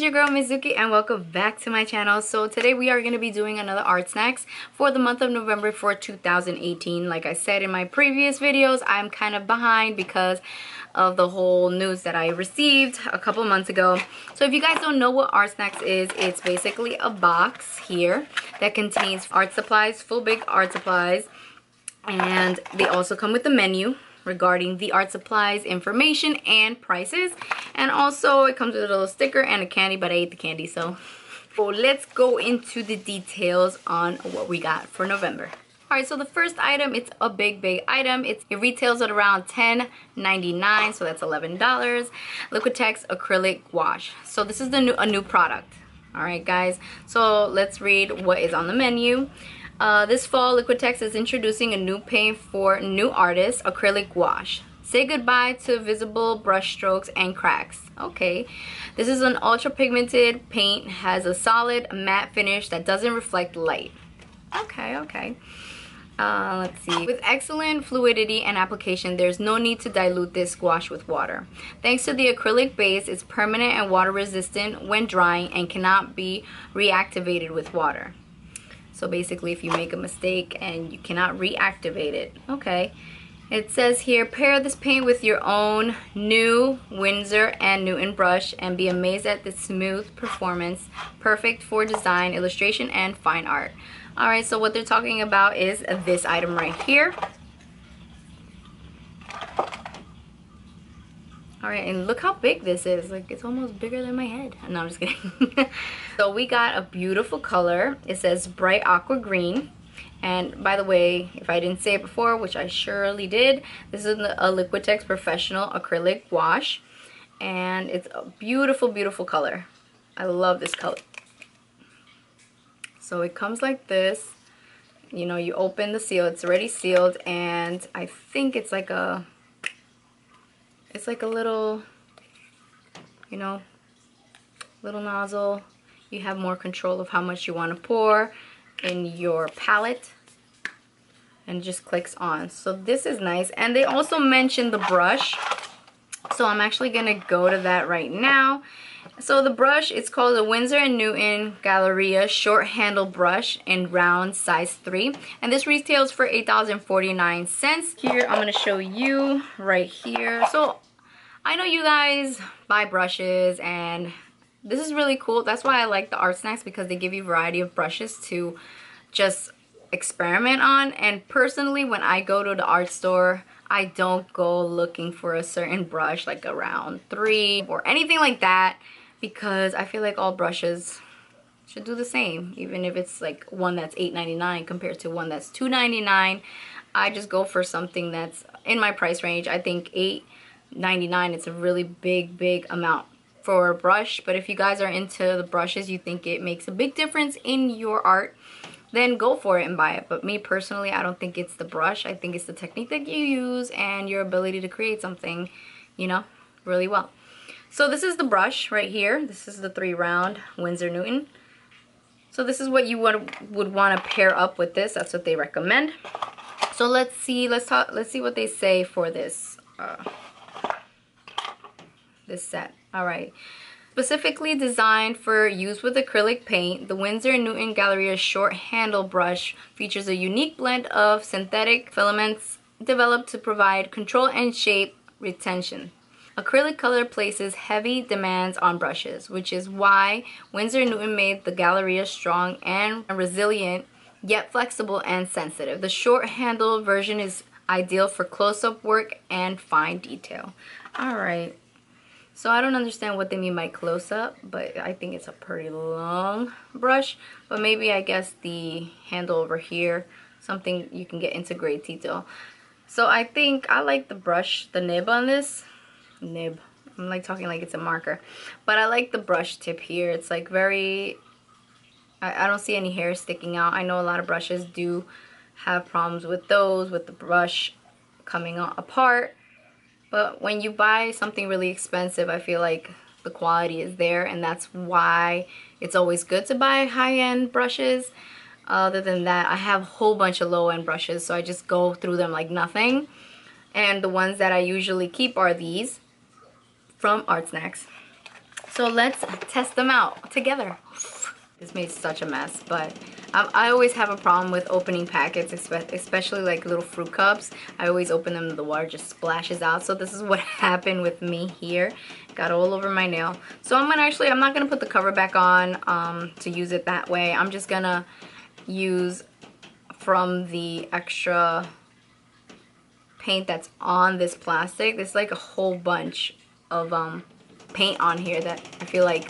your girl Mizuki and welcome back to my channel. So today we are going to be doing another art snacks for the month of November for 2018. Like I said in my previous videos, I'm kind of behind because of the whole news that I received a couple months ago. So if you guys don't know what art snacks is, it's basically a box here that contains art supplies, full big art supplies, and they also come with the menu regarding the art supplies information and prices, and also it comes with a little sticker and a candy, but I ate the candy. So let's go into the details on what we got for November. Alright, so the first item, it's a big item. It retails at around $10.99, so that's $11. Liquitex acrylic gouache. So this is a new product. Alright guys, so let's read what is on the menu. This fall, Liquitex is introducing a new paint for new artists, acrylic gouache. Say goodbye to visible brush strokes and cracks. Okay, this is an ultra pigmented paint, has a solid matte finish that doesn't reflect light. Okay. Let's see. With excellent fluidity and application, there's no need to dilute this gouache with water. Thanks to the acrylic base, it's permanent and water resistant when drying and cannot be reactivated with water. So basically, if you make a mistake and you cannot reactivate it. Okay. It says here, pair this paint with your own new Windsor and Newton brush and be amazed at the smooth performance. Perfect for design, illustration, and fine art. Alright, so what they're talking about is this item right here. Alright, and look how big this is. Like, it's almost bigger than my head. No, I'm just kidding. So we got a beautiful color. It says bright aqua green. And by the way, if I didn't say it before, which I surely did, this is a Liquitex Professional Acrylic Gouache. And it's a beautiful color. I love this color. So it comes like this. You know, you open the seal. It's already sealed. And I think it's like a little, you know, little nozzle. You have more control of how much you want to pour in your palette, and it just clicks on. So this is nice. And they also mentioned the brush, so I'm actually gonna go to that right now. So the brush, it's called the Windsor and Newton Galleria short handle brush in round size 3, and this retails for $8.49. Here I'm gonna show you right here. So I know you guys buy brushes, and this is really cool. That's why I like the art snacks, because they give you a variety of brushes to just experiment on. And personally, when I go to the art store, I don't go looking for a certain brush like a round 3 or anything like that, because I feel like all brushes should do the same. Even if it's like one that's $8.99 compared to one that's $2.99, I just go for something that's in my price range. I think $8.99, it's a really big amount for a brush. But if you guys are into the brushes, you think it makes a big difference in your art, then go for it and buy it. But me personally, I don't think it's the brush. I think it's the technique that you use and your ability to create something, you know, really well. So this is the brush right here. This is the 3 round Windsor Newton. So this is what you would want to pair up with this. That's what they recommend. So let's see what they say for this this set. Alright. Specifically designed for use with acrylic paint, the Windsor and Newton Galleria short handle brush features a unique blend of synthetic filaments developed to provide control and shape retention. Acrylic color places heavy demands on brushes, which is why Windsor and Newton made the Galleria strong and resilient, yet flexible and sensitive. The short handle version is ideal for close-up work and fine detail. Alright. So I don't understand what they mean by close-up, but I think it's a pretty long brush. But maybe, I guess, the handle over here, something you can get into great detail. So I think I like the brush, the nib on this. Nib. I'm like talking like it's a marker. But I like the brush tip here. It's like very, I don't see any hair sticking out. I know a lot of brushes do have problems with those, with the brush coming apart. But when you buy something really expensive, I feel like the quality is there, and that's why it's always good to buy high-end brushes. Other than that, I have a whole bunch of low-end brushes, so I just go through them like nothing. And the ones that I usually keep are these from Artsnack. So let's test them out together. This made such a mess, but I always have a problem with opening packets, especially like little fruit cups. I always open them and the water just splashes out. So this is what happened with me here. Got all over my nail. So I'm not gonna put the cover back on to use it that way. I'm just gonna use from the extra paint that's on this plastic. There's like a whole bunch of paint on here that I feel like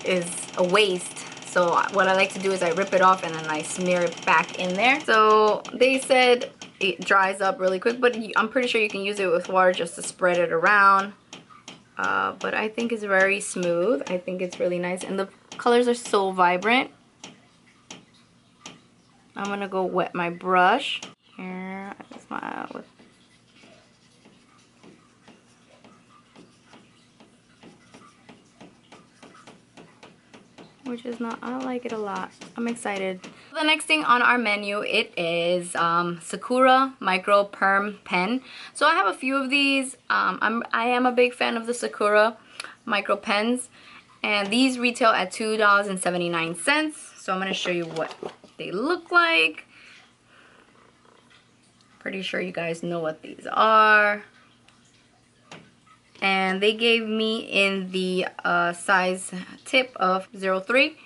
is a waste. So what I like to do is I rip it off and then I smear it back in there. So they said it dries up really quick, but I'm pretty sure you can use it with water just to spread it around. But I think it's very smooth. I think it's really nice and the colors are so vibrant. I'm gonna go wet my brush here. Which is not, I like it a lot. I'm excited. The next thing on our menu, it is Sakura Micro Perm Pen. So I have a few of these. I am a big fan of the Sakura Micro Pens. And these retail at $2.79. So I'm going to show you what they look like. Pretty sure you guys know what these are. And they gave me in the size tip of 03.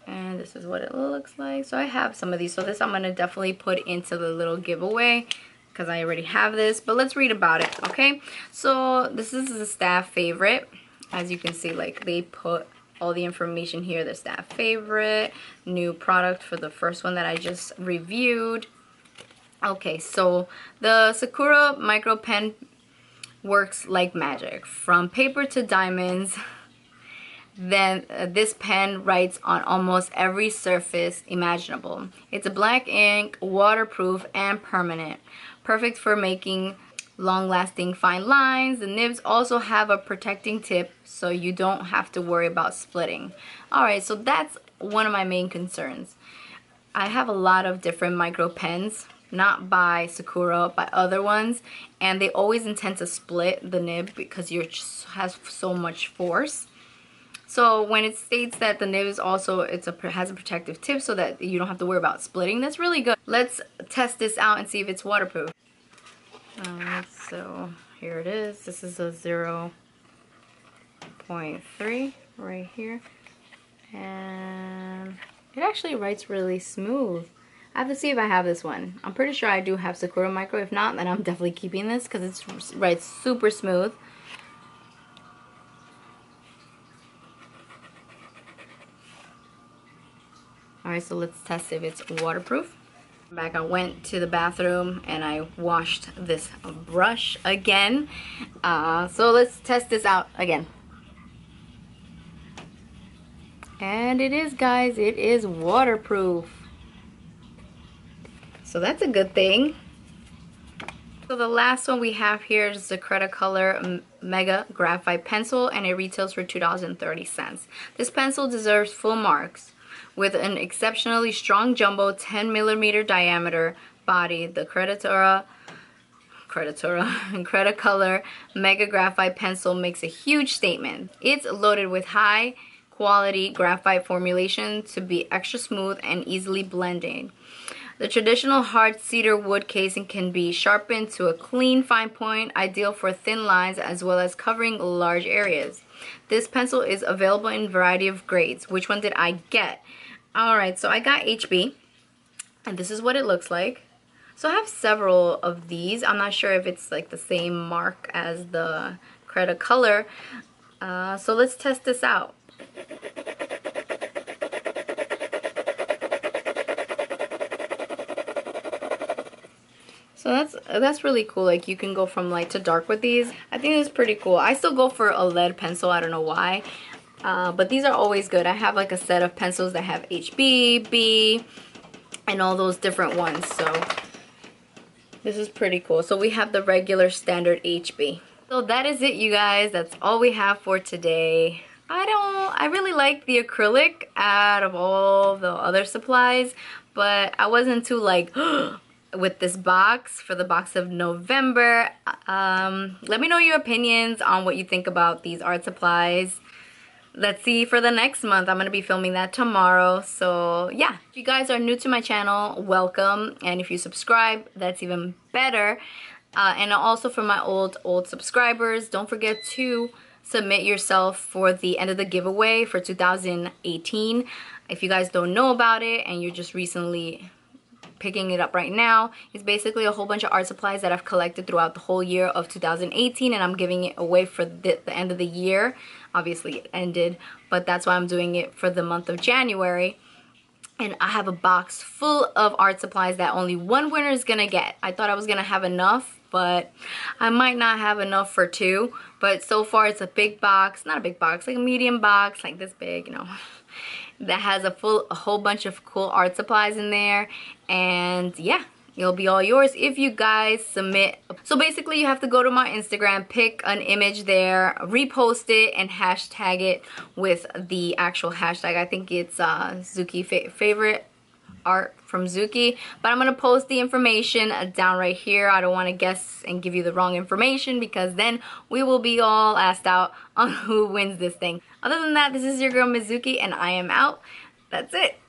And this is what it looks like. So I have some of these. So this I'm going to definitely put into the little giveaway because I already have this. But let's read about it, okay? So this is the staff favorite. As you can see, like they put all the information here. The staff favorite, new product for the first one that I just reviewed. Okay, so the Sakura Micro Pen works like magic. From paper to diamonds, then this pen writes on almost every surface imaginable. It's a black ink, waterproof, and permanent. Perfect for making long-lasting fine lines. The nibs also have a protecting tip, so you don't have to worry about splitting. Alright, so that's one of my main concerns. I have a lot of different micro pens, not by Sakura, by other ones, and they always intend to split the nib because yours just has so much force. So when it states that the nib is also has a protective tip so that you don't have to worry about splitting, that's really good. Let's test this out and see if it's waterproof. Alright, so here it is. This is a 0.3 right here, and it actually writes really smooth. I have to see if I have this one. I'm pretty sure I do have Sakura Micro. If not, then I'm definitely keeping this because it writes super smooth. Alright, so let's test if it's waterproof. Back, I went to the bathroom and I washed this brush again. So let's test this out again. And it is, guys, it is waterproof. So that's a good thing. So the last one we have here is the Cretacolor Mega Graphite Pencil, and it retails for $2.30. This pencil deserves full marks. With an exceptionally strong jumbo 10mm diameter body, the Cretacolor Mega Graphite Pencil makes a huge statement. It's loaded with high quality graphite formulation to be extra smooth and easily blending. The traditional hard cedar wood casing can be sharpened to a clean fine point, ideal for thin lines as well as covering large areas. This pencil is available in a variety of grades. Which one did I get? Alright, so I got HB, and this is what it looks like. So I have several of these. I'm not sure if it's like the same mark as the Cretacolor. So let's test this out. So that's really cool. Like you can go from light to dark with these. I think it's pretty cool. I still go for a lead pencil. I don't know why. But these are always good. I have like a set of pencils that have HB, B, and all those different ones. So this is pretty cool. So we have the regular standard HB. So that is it, you guys. That's all we have for today. I really like the acrylic out of all the other supplies, but I wasn't too like with this box for the box of November. Let me know your opinions on what you think about these art supplies. Let's see for the next month. I'm gonna be filming that tomorrow. So yeah, if you guys are new to my channel, welcome. And if you subscribe, that's even better. And also for my old subscribers, don't forget to submit yourself for the end of the giveaway for 2018. If you guys don't know about it and you're just recently picking it up right now, it's basically a whole bunch of art supplies that I've collected throughout the whole year of 2018, and I'm giving it away for the end of the year. Obviously it ended, but that's why I'm doing it for the month of January. And I have a box full of art supplies that only one winner is gonna get. I thought I was gonna have enough, but I might not have enough for two. But so far it's a big box, not a big box, like a medium box, like this big, you know, that has a whole bunch of cool art supplies in there. And yeah, it'll be all yours if you guys submit. So basically you have to go to my Instagram, pick an image there, repost it, and hashtag it with the actual hashtag. I think it's Zuki favorite art from Zuki, but I'm gonna post the information down right here. I don't want to guess and give you the wrong information, because then we will be all asked out on who wins this thing. Other than that, this is your girl Mizuki, and I am out. That's it.